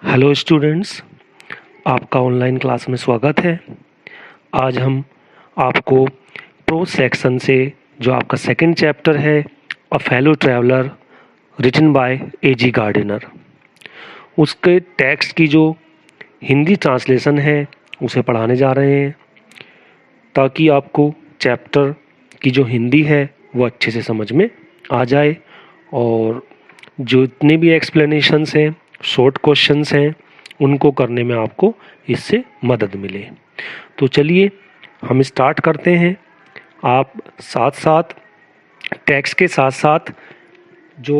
Hello students, आपका online class में स्वागत है। आज हम आपको प्रोज सेक्शन से जो आपका सेकंड चैप्टर है a fellow traveller written by A G. Gardiner, उसके टेक्स्ट की जो हिंदी ट्रांसलेशन है उसे पढ़ाने जा रहे हैं ताकि आपको चैप्टर की जो हिंदी है वो अच्छे से समझ में आ जाए और जो इतने भी एक्सप्लेनेशंस हैं, शॉर्ट क्वेश्चंस हैं, उनको करने में आपको इससे मदद मिले। तो चलिए हम स्टार्ट करते हैं। आप साथ साथ टेक्स्ट के साथ साथ जो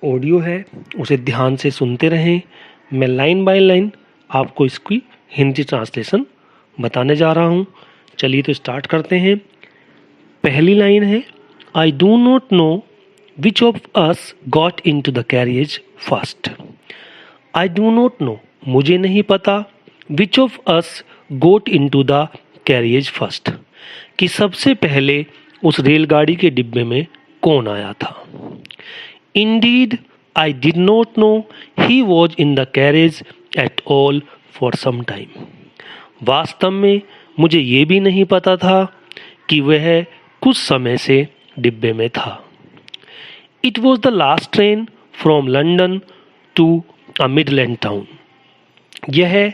ऑडियो है उसे ध्यान से सुनते रहें। मैं लाइन बाय लाइन आपको इसकी हिंदी ट्रांसलेशन बताने जा रहा हूँ। चलिए तो स्टार्ट करते हैं। पहली लाइन है, I do not know which of us got into the carriage first. I do not know, मुझे नहीं पता, which of us got into the carriage first, कि सबसे पहले उस रेलगाड़ी के डिब्बे में कौन आया था। Indeed I did not know he was in the carriage at all for some time. वास्तव में मुझे ये भी नहीं पता था कि वह कुछ समय से डिब्बे में था। It was the last train from London to a Midland town. यह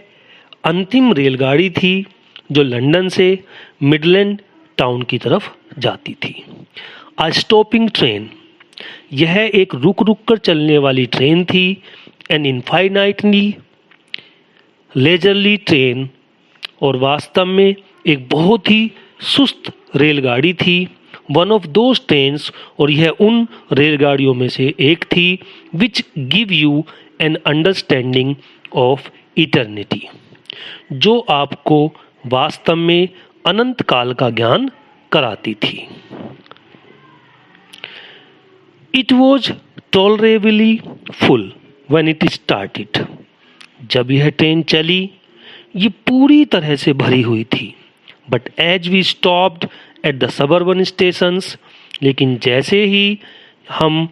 अंतिम रेलगाड़ी थी जो लंदन से मिडलैंड टाउन की तरफ जाती थी। अ स्टॉपिंग ट्रेन, यह एक रुक रुक कर चलने वाली ट्रेन थी। एन इनफाइनाइटली लेजरली ट्रेन, और वास्तव में एक बहुत ही सुस्त रेलगाड़ी थी। वन ऑफ दोज ट्रेन्स, और यह उन रेलगाड़ियों में से एक थी, which give you an understanding of eternity, जो आपको वास्तव में अनंत काल का ज्ञान कराती थी। It was tolerably full when it started. जब यह ट्रेन चली ये पूरी तरह से भरी हुई थी। But as we stopped at the suburban stations, लेकिन जैसे ही हम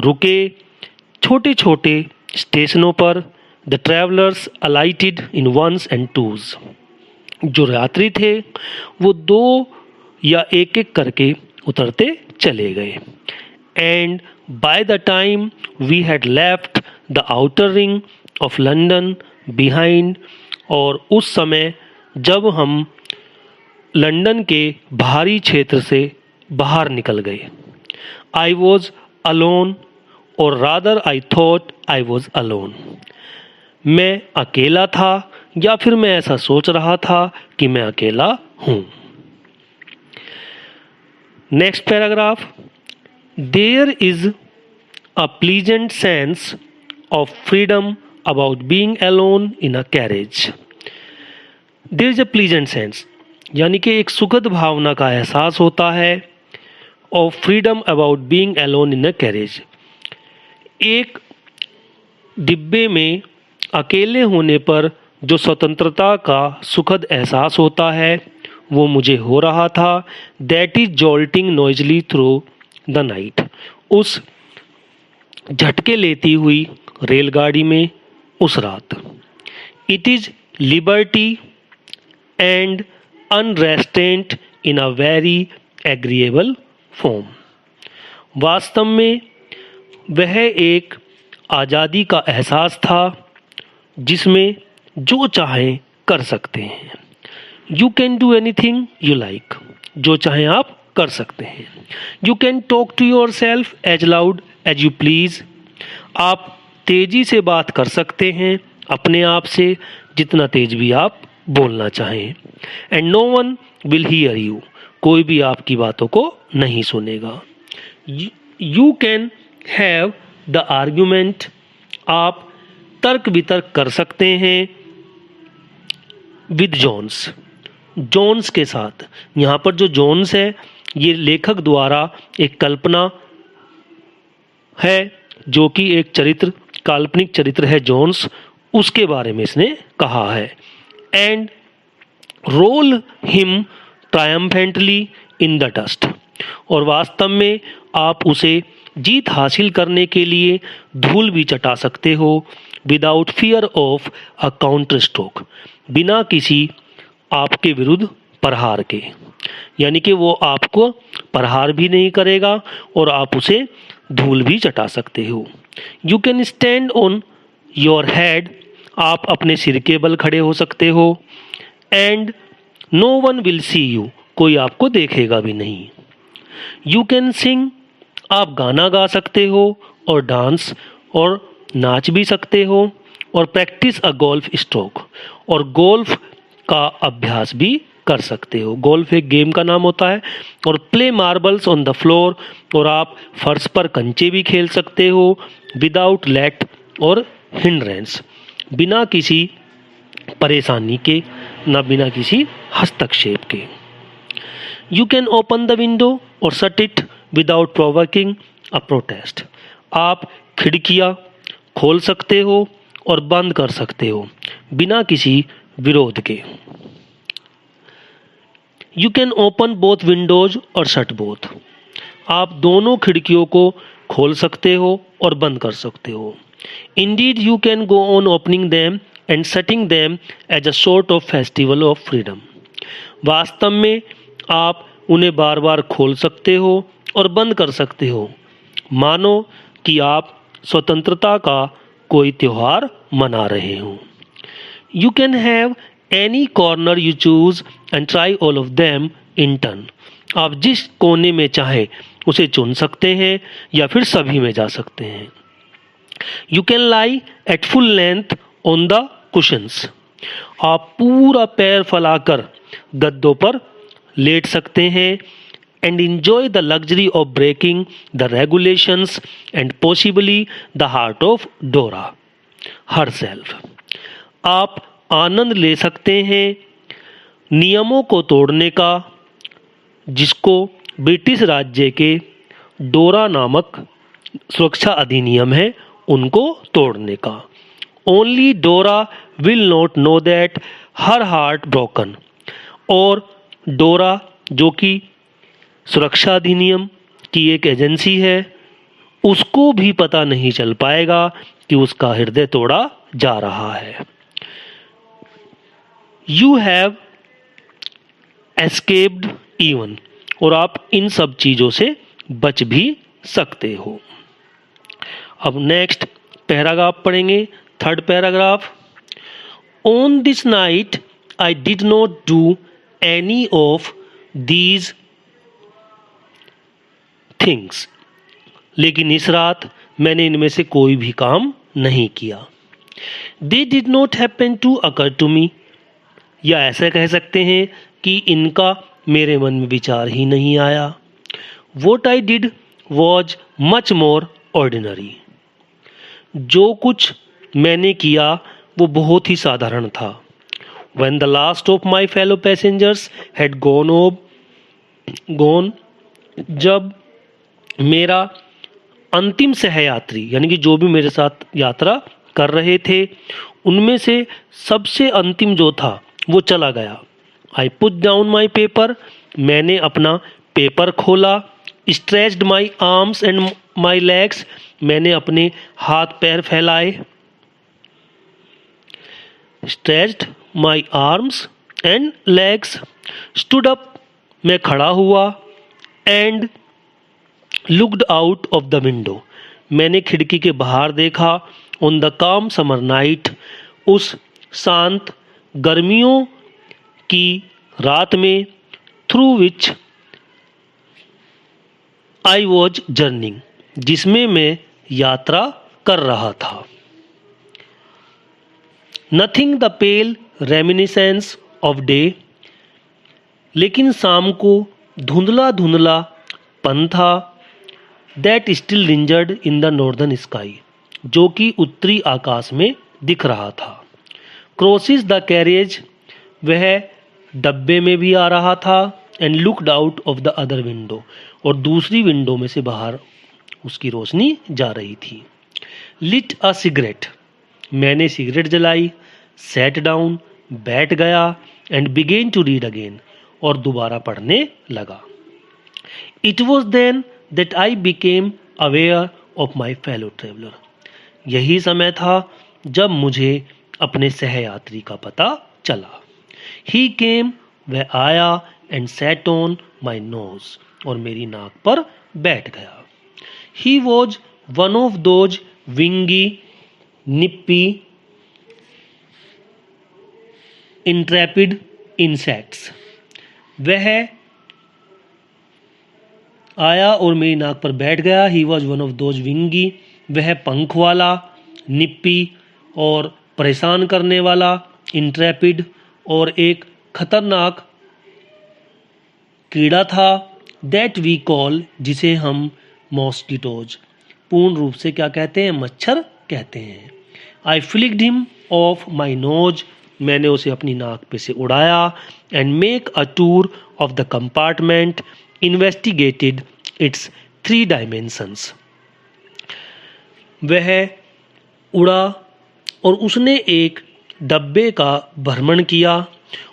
रुके छोटे छोटे स्टेशनों पर, the travellers alighted in ones and twos, जो यात्री थे वो दो या एक एक करके उतरते चले गए। And by the time we had left the outer ring of London behind, और उस समय जब हम लंदन के बाहरी क्षेत्र से बाहर निकल गए, आई वॉज अलोन, और rather I thought I was alone, मैं अकेला था, या फिर मैं ऐसा सोच रहा था कि मैं अकेला हूं। Next paragraph, there is a pleasant sense of freedom about being alone in a carriage. There is a pleasant sense, यानी कि एक सुखद भावना का एहसास होता है, of freedom about being alone in a carriage. एक डिब्बे में अकेले होने पर जो स्वतंत्रता का सुखद एहसास होता है वो मुझे हो रहा था। That is jolting noisily through the night, उस झटके लेती हुई रेलगाड़ी में उस रात। It is liberty and unrestraint in a very agreeable form. वास्तव में वह एक आज़ादी का एहसास था जिसमें जो चाहें कर सकते हैं। You can do anything you like, जो चाहें आप कर सकते हैं। You can talk to yourself as loud as you please, आप तेज़ी से बात कर सकते हैं अपने आप से जितना तेज भी आप बोलना चाहें। And no one will hear you, कोई भी आपकी बातों को नहीं सुनेगा। You can have the argument, आप तर्क वितर्क कर सकते हैं विद जोन्स, जोन्स के साथ। यहाँ पर जो जोन्स है ये लेखक द्वारा एक कल्पना है, जो कि एक चरित्र, काल्पनिक चरित्र है जोन्स, उसके बारे में इसने कहा है। And roll him triumphantly in the dust, और वास्तव में आप उसे जीत हासिल करने के लिए धूल भी चटा सकते हो without fear of a counter stroke, बिना किसी आपके विरुद्ध प्रहार के, यानी कि वो आपको प्रहार भी नहीं करेगा और आप उसे धूल भी चटा सकते हो। You can stand on your head, आप अपने सिर के बल खड़े हो सकते हो। And no one will see you, कोई आपको देखेगा भी नहीं। यू कैन सिंग, आप गाना गा सकते हो और डांस और नाच भी सकते हो। और प्रैक्टिस अ गोल्फ स्ट्रोक, और गोल्फ का अभ्यास भी कर सकते हो। गोल्फ एक गेम का नाम होता है। और play marbles on the floor, और आप फर्श पर कंचे भी खेल सकते हो विदाउट लेट और हिंड्रेंस, बिना किसी परेशानी के, ना बिना किसी हस्तक्षेप के। You can open the window और shut it without provoking a protest, आप खिड़कियां खोल सकते हो और बंद कर सकते हो बिना किसी विरोध के। You can open both Windows और शट बोथ, आप दोनों खिड़कियों को खोल सकते हो और बंद कर सकते हो। Indeed you can go on opening them and shutting them as a sort of festival of freedom, वास्तव में आप उन्हें बार बार खोल सकते हो और बंद कर सकते हो, मानो कि आप स्वतंत्रता का कोई त्यौहार मना रहे हो। You can have any corner you choose and try all of them in turn, आप जिस कोने में चाहे उसे चुन सकते हैं या फिर सभी में जा सकते हैं। You can lie at full length on the cushions, आप पूरा पैर फैलाकर गद्दों पर लेट सकते हैं। And enjoy the luxury of breaking the regulations and possibly the heart of Dora herself, आप आनंद ले सकते हैं नियमों को तोड़ने का, जिसको ब्रिटिश राज्य के डोरा नामक सुरक्षा अधिनियम है उनको तोड़ने का। ओनली डोरा will not know that her heart broken, और डोरा जो कि सुरक्षा अधिनियम की एक एजेंसी है, उसको भी पता नहीं चल पाएगा कि उसका हृदय तोड़ा जा रहा है। यू हैव एस्केप्ड इवन, और आप इन सब चीजों से बच भी सकते हो। अब नेक्स्ट पैराग्राफ पढ़ेंगे, third paragraph. On this night I did not do any of these things, लेकिन इस रात मैंने इनमें से कोई भी काम नहीं किया। They did not happen to occur to me, या ऐसा कह सकते हैं कि इनका मेरे मन में विचार ही नहीं आया। What I did was much more ordinary, जो कुछ मैंने किया वो बहुत ही साधारण था। When the last of my fellow passengers had gone, जब मेरा अंतिम सहयात्री, यानी कि जो भी मेरे साथ यात्रा कर रहे थे, उनमें से सबसे अंतिम जो था वो चला गया। I put down my paper, मैंने अपना पेपर खोला। Stretched my arms and my legs, मैंने अपने हाथ पैर फैलाए। Stretched my arms and legs, stood up, मैं खड़ा हुआ। And looked out of the window, मैंने खिड़की के बाहर देखा। ऑन द काम समर नाइट, उस शांत गर्मियों की रात में, through which I was journeying, जिसमें मैं यात्रा कर रहा था। Nothing the pale reminiscence of day, लेकिन शाम को धुंधला धुंधला पन था। That still लिंजर्ड in the northern sky, जो कि उत्तरी आकाश में दिख रहा था। क्रॉसिस द कैरियज, वह डब्बे में भी आ रहा था। And looked out of the other window, और दूसरी विंडो में से बाहर उसकी रोशनी जा रही थी। लिट अ सिगरेट, मैंने सिगरेट जलाई। सेट डाउन, बैठ गया। And began to read again, और दोबारा पढ़ने लगा। It was then that I became aware of my fellow traveller. यही समय था जब मुझे अपने सहयात्री का पता चला। ही केम, वह आया, and sat on my nose, और मेरी नाक पर बैठ गया। He was one of those wingy nippy intrepid insects. वह आया और मेरी नाक पर बैठ गया। He was one of those wingy, वह पंख वाला, निप्पी और परेशान करने वाला, इंट्रैपिड और एक खतरनाक कीड़ा था, दैट वी कॉल, जिसे हम मॉस्किटोज पूर्ण रूप से क्या कहते हैं, मच्छर कहते हैं। I flicked him off my nose, मैंने उसे अपनी नाक पे से उड़ाया, and make a tour of the compartment, investigated its 3 dimensions. वह उड़ा और उसने एक डब्बे का भ्रमण किया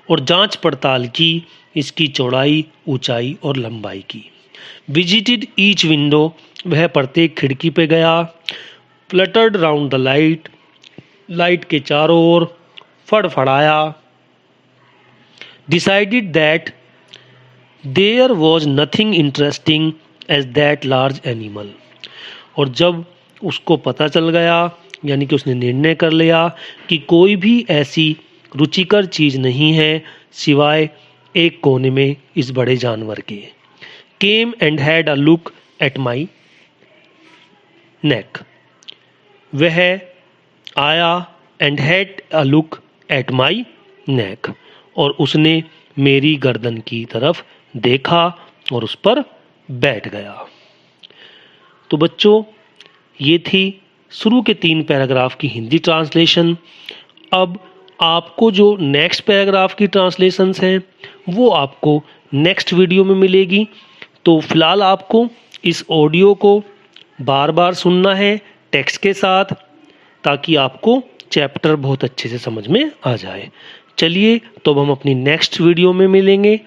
और जांच पड़ताल की इसकी चौड़ाई, ऊंचाई और लंबाई की। विजिटेड ईच विंडो, वह प्रत्येक खिड़की पे गया। Fluttered round the light, light के चारों ओर फड़फड़ाया। Decided that there was nothing interesting as that large animal, और जब उसको पता चल गया, यानी कि उसने निर्णय कर लिया कि कोई भी ऐसी रुचिकर चीज़ नहीं है सिवाय एक कोने में इस बड़े जानवर के। Came and had a look at my neck, वह आया and had a look at my neck, और उसने मेरी गर्दन की तरफ देखा और उस पर बैठ गया। तो बच्चों, ये थी शुरू के 3 पैराग्राफ की हिंदी ट्रांसलेशन। अब आपको जो नेक्स्ट पैराग्राफ की ट्रांसलेशंस हैं वो आपको नेक्स्ट वीडियो में मिलेगी। तो फिलहाल आपको इस ऑडियो को बार बार सुनना है टेक्स्ट के साथ, ताकि आपको चैप्टर बहुत अच्छे से समझ में आ जाए। चलिए, तो अब हम अपनी नेक्स्ट वीडियो में मिलेंगे।